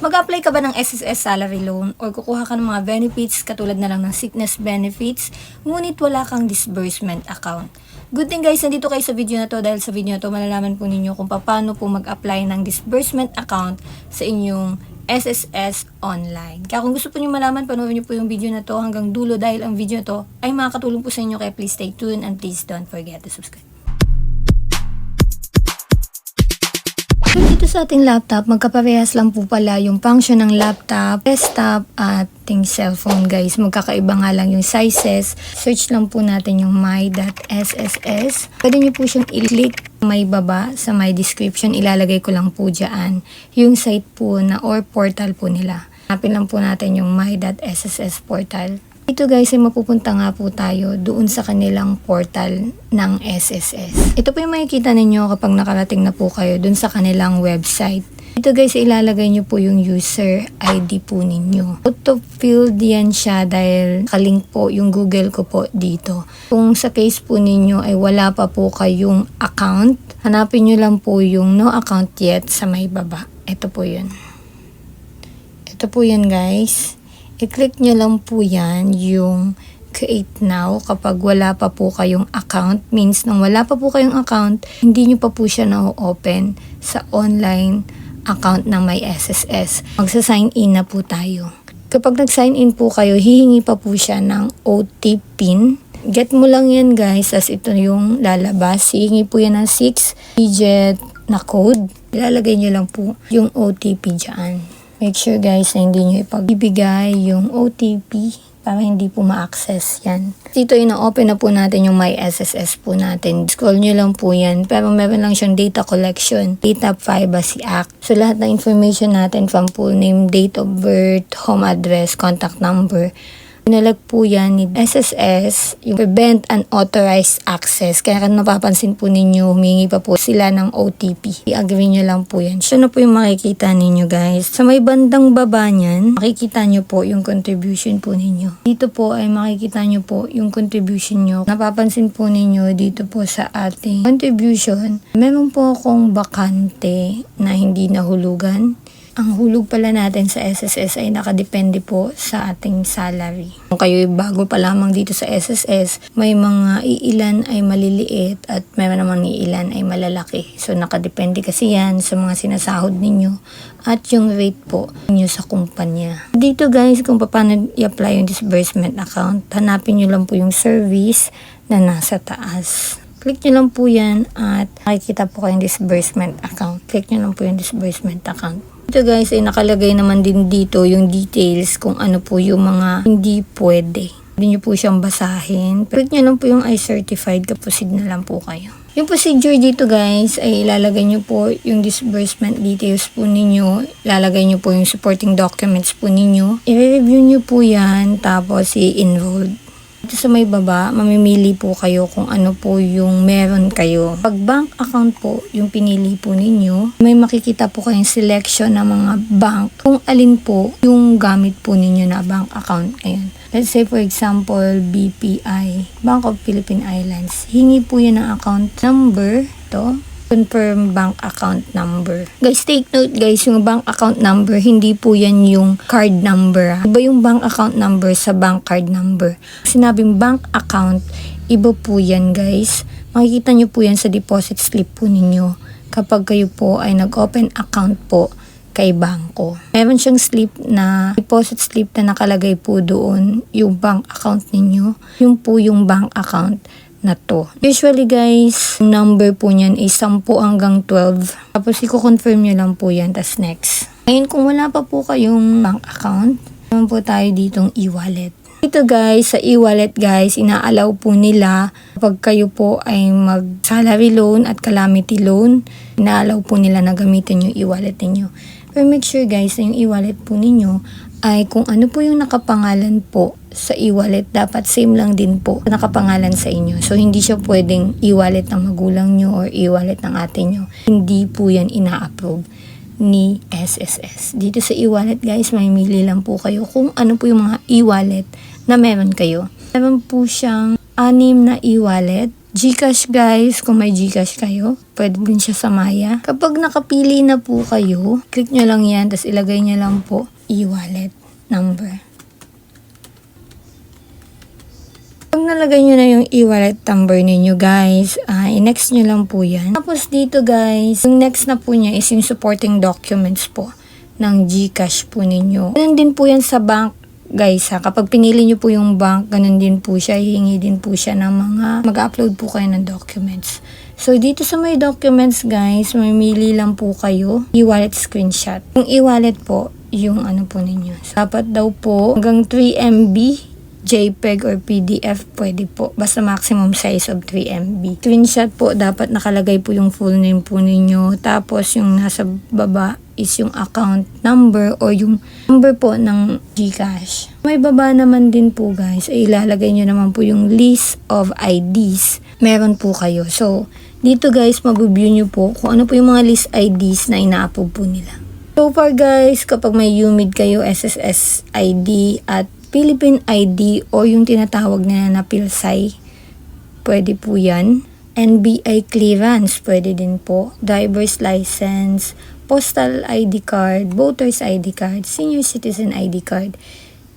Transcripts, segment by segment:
Mag-apply ka ba ng SSS salary loan or kukuha ka ng mga benefits katulad na lang ng sickness benefits, ngunit wala kang disbursement account? Good thing guys, nandito kayo sa video na to dahil sa video na to malalaman po ninyo kung paano po mag-apply ng disbursement account sa inyong SSS online. Kaya kung gusto po nyo malaman, panoorin nyo po yung video na to hanggang dulo dahil ang video na to ay makakatulong po sa inyo, kaya please stay tuned and please don't forget to subscribe. So, dito sa ating laptop, magkaparehas lang po pala yung function ng laptop, desktop, at ating cellphone guys. Magkakaiba nga lang yung sizes. Search lang po natin yung my.sss. Pwede nyo po siyang i-click may baba sa my description. Ilalagay ko lang po dyan yung site po na or portal po nila. Hanapin lang po natin yung my.sss portal. Dito guys ay mapupunta nga po tayo doon sa kanilang portal ng SSS. Ito po yung makikita ninyo kapag nakarating na po kayo doon sa kanilang website. Dito guys ilalagay nyo po yung user ID po ninyo. Auto-filled yan siya dahil nakalink po yung Google ko po dito. Kung sa case po ninyo ay wala pa po kayong account, hanapin nyo lang po yung no account yet sa may baba. Ito po yun. Ito po yun guys. I-click nyo lang po yan, yung create now kapag wala pa po kayong account. Means nung wala pa po kayong account, hindi nyo pa po siya na-open sa online account ng may SSS. Magsa-sign in na po tayo. Kapag nag-sign in po kayo, hihingi pa po siya ng OTP PIN. Get mo lang yan guys, as ito yung lalabas. Hihingi po yan ng 6-digit na code. Ilalagay nyo lang po yung OTP dyan. Make sure guys na hindi nyo ipagbibigay yung OTP para hindi po ma-access yan. Dito ina-open na po natin yung My SSS po natin. Scroll nyo lang po yan. Pero meron lang siyang data collection, data privacy act. So lahat ng information natin from full name, date of birth, home address, contact number. Pinalag po yan ni SSS, yung prevent unauthorized access. Kaya kan napapansin po ninyo, humingi pa po sila ng OTP. I-agree nyo lang po yan. Siya na po yung makikita ninyo guys. Sa may bandang baba niyan, makikita nyo po yung contribution po ninyo. Dito po ay makikita nyo po yung contribution nyo. Napapansin po ninyo dito po sa ating contribution, meron po akong bakante na hindi nahulugan. Ang hulog pala natin sa SSS ay nakadepende po sa ating salary. Kung kayo bago pa lamang dito sa SSS, may mga iilan ay maliliit at may naman iilan ay malalaki. So nakadepende kasi yan sa mga sinasahod ninyo at yung rate po ninyo sa kumpanya. Dito guys, kung paano i-apply yung disbursement account, hanapin nyo lang po yung service na nasa taas. Click nyo lang po yan at makikita po kayong disbursement account. Click nyo lang po yung disbursement account. Ito guys ay nakalagay naman din dito yung details kung ano po yung mga hindi pwede. Hindi nyo po siyang basahin. Click nyo lang po yung I certified, kaproceed na lang po kayo. Yung procedure dito guys ay ilalagay nyo po yung disbursement details po ninyo. Ilalagay nyo po yung supporting documents po ninyo. I-review nyo po yan tapos i-enroll. Dito sa may baba, mamimili po kayo kung ano po yung meron kayo. Pag bank account po yung pinili po ninyo, may makikita po kayong selection ng mga bank kung alin po yung gamit po ninyo na bank account. Ayan. Let's say for example, BPI, Bank of Philippine Islands. Hingi po yan ng account number. Ito. Confirm bank account number. Guys, take note guys, yung bank account number, hindi po yan yung card number. Iba yung bank account number sa bank card number. Sinabing bank account, iba po yan guys. Makikita nyo po yan sa deposit slip po ninyo kapag kayo po ay nag-open account po kay bangko. Meron siyang slip na deposit slip na nakalagay po doon yung bank account ninyo. Yung po yung bank account na to. Usually guys, number po niyan is 10 hanggang 12. Tapos i-confirm nyo lang po yan. Tas next. Ngayon kung wala pa po kayong bank account, naman po tayo ditong e-wallet. Ito guys, sa e-wallet guys, inaalaw po nila kapag kayo po ay mag-salary loan at calamity loan, inaalaw po nila na gamitin yung e-wallet ninyo. Pero make sure guys na yung e-wallet po ninyo ay kung ano po yung nakapangalan po sa e-wallet, dapat same lang din po nakapangalan sa inyo. So, hindi siya pwedeng e-wallet ng magulang nyo or e-wallet ng ate nyo. Hindi po yan ina-approve ni SSS. Dito sa e-wallet guys, mamimili lang po kayo kung ano po yung mga e-wallet na meron kayo. Meron po siyang 6 na e-wallet GCash guys, kung may GCash kayo, pwede din siya sa Maya. Kapag nakapili na po kayo, click nyo lang yan, tapos ilagay nyo lang po e-wallet number. Pag nalagay nyo na yung e-wallet number ninyo guys, i-next nyo lang po yan. Tapos dito guys, yung next na po niya is yung supporting documents po ng GCash po ninyo. Ganun din po yan sa bank guys kapag pinili nyo po yung bank, ganun din po siya, hihingi din po siya ng mga, mag-upload po kayo ng documents. So dito sa may documents guys, mamili lang po kayo, e-wallet screenshot. Yung e-wallet po, yung ano po ninyo. Dapat daw po hanggang 3 MB, JPEG or PDF, pwede po. Basta maximum size of 3 MB. Screenshot po, dapat nakalagay po yung full name po ninyo. Tapos yung nasa baba is yung account number or yung number po ng GCash. May baba naman din po guys, ay ilalagay nyo naman po yung list of IDs. Meron po kayo. So, dito guys, mag-view nyo po kung ano po yung mga list IDs na ina-approve po nila. So far guys, kapag may UMID kayo, SSS ID at Philippine ID o yung tinatawag nila na PhilSci, pwede po yan. NBI clearance, pwede din po. Driver's license, postal ID card, voter's ID card, senior citizen ID card,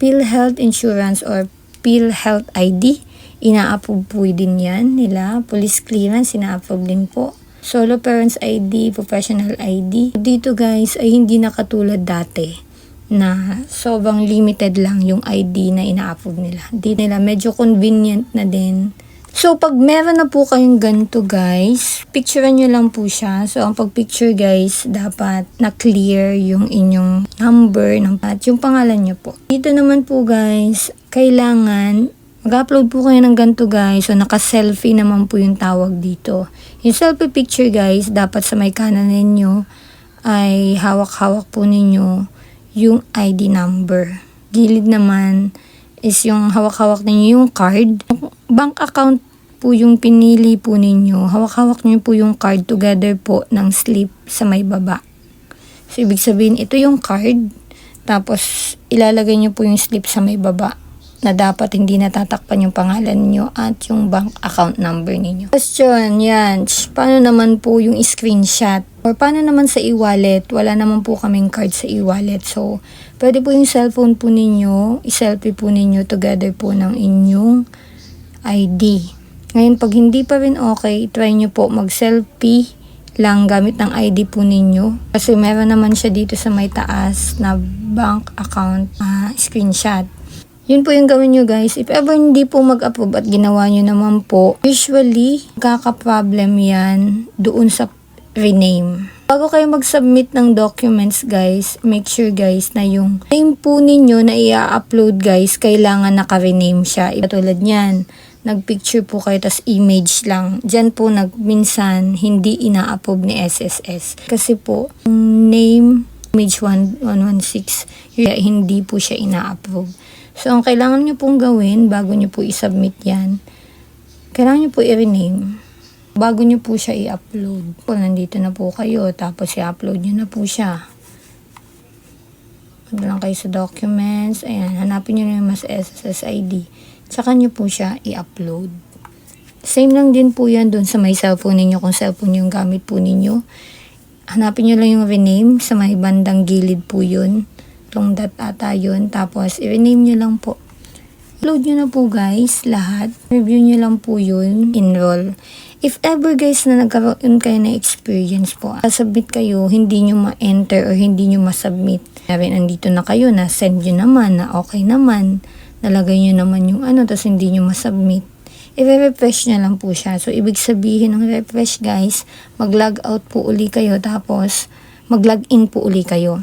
PhilHealth insurance or PhilHealth ID, ina-approve po din yan nila. Police clearance, ina-approve din po. Solo parents ID, professional ID. Dito guys ay hindi na katulad dati na sobrang limited lang yung ID na ina-approve nila. Di nila medyo convenient na din. So, pag meron na po kayong ganito guys, picturean nyo lang po siya. So, ang pag-picture guys, dapat na-clear yung inyong number at yung pangalan nyo po. Dito naman po guys, kailangan mag-upload po kayo ng ganito guys. So, naka-selfie naman po yung tawag dito. Yung selfie picture guys, dapat sa may kanan ninyo ay hawak-hawak po ninyo yung ID number. Gilid naman is yung hawak-hawak ninyo yung card. Bank account po yung pinili po ninyo. Hawak-hawak nyo po yung card together po ng slip sa may baba. So, ibig sabihin, ito yung card. Tapos, ilalagay nyo po yung slip sa may baba na dapat hindi natatakpan yung pangalan nyo at yung bank account number ninyo. Question, yan. Paano naman po yung screenshot? Or paano naman sa e-wallet? Wala naman po kaming card sa e-wallet. So, pwede po yung cellphone po ninyo, i-selfie po ninyo together po ng inyong ID. Ngayon, pag hindi pa rin okay, try nyo po mag-selfie lang gamit ng ID po ninyo. Kasi meron naman siya dito sa may taas na bank account screenshot. Yun po yung gawin nyo guys. If ever hindi po mag-approve at ginawa nyo naman po, usually, kaka-problem yan doon sa rename. Bago kayo mag-submit ng documents guys, make sure guys na yung name po ninyo na i-upload guys, kailangan naka-rename siya. Tulad niyan, nag-picture po kayo tas image lang. Diyan po minsan hindi ina-approve ni SSS. Kasi po, yung name, image 1116, hindi po siya ina-approve. So, ang kailangan nyo pong gawin bago nyo po i-submit yan, kailangan nyo po i-rename. Bago nyo po siya i-upload. Kung nandito na po kayo, tapos i-upload nyo na po siya. Punta lang kayo sa documents. Ayan, hanapin nyo na yung mas SSS ID. Tsaka nyo po siya i-upload. Same lang din po yan dun sa may cellphone ninyo. Kung cellphone yung gamit po ninyo, hanapin nyo lang yung rename. Sa may bandang gilid po yun. Long dot ata yun. Tapos, i-rename nyo lang po. Upload nyo na po guys, lahat. Review nyo lang po yun. Enroll. If ever guys na nagkaroon kayo na experience po, submit kayo, hindi nyo ma-enter or hindi nyo ma-submit. Andito na kayo, na send nyo naman, na okay naman. Nalagay nyo naman yung tapos hindi nyo ma-submit. I-refresh nyo lang po siya. So, ibig sabihin ng refresh guys, mag-log out po uli kayo, tapos mag-log in po uli kayo.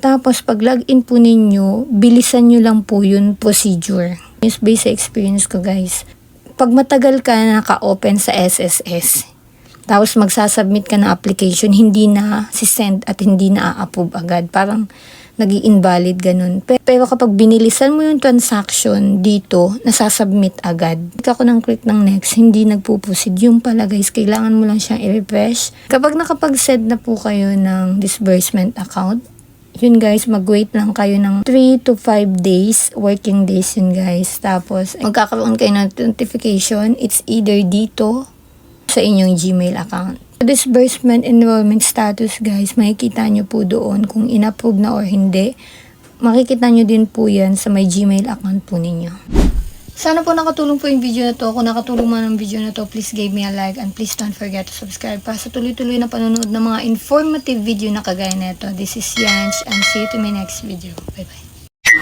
Tapos, pag login po ninyo, bilisan nyo lang po yun procedure. Yes, based sa experience ko guys. Pag matagal ka na naka-open sa SSS, tapos magsasubmit ka ng application, hindi na si-send at hindi na a-approve agad. Parang nag-i-invalid ganun. Pero kapag binilisan mo yung transaction dito, nasasubmit agad. Click ako ng click ng next, hindi nagpuproceed. Yung pala guys, kailangan mo lang siyang i-refresh. Kapag nakapag-send na po kayo ng disbursement account, Yun guys, mag-wait lang kayo ng 3 to 5 days, working days yun guys. Tapos, magkakaroon kayo ng notification. It's either dito sa inyong Gmail account. Disbursement enrollment status guys, makikita nyo po doon kung in-approve na or hindi. Makikita nyo din po yan sa may Gmail account po ninyo. Sana po nakatulong po yung video na to. Kung nakatulong man ang video na to, please give me a like and please don't forget to subscribe para sa tuloy-tuloy na panonood ng mga informative video na kagaya nito. This is Yanch and see you to my next video. Bye-bye.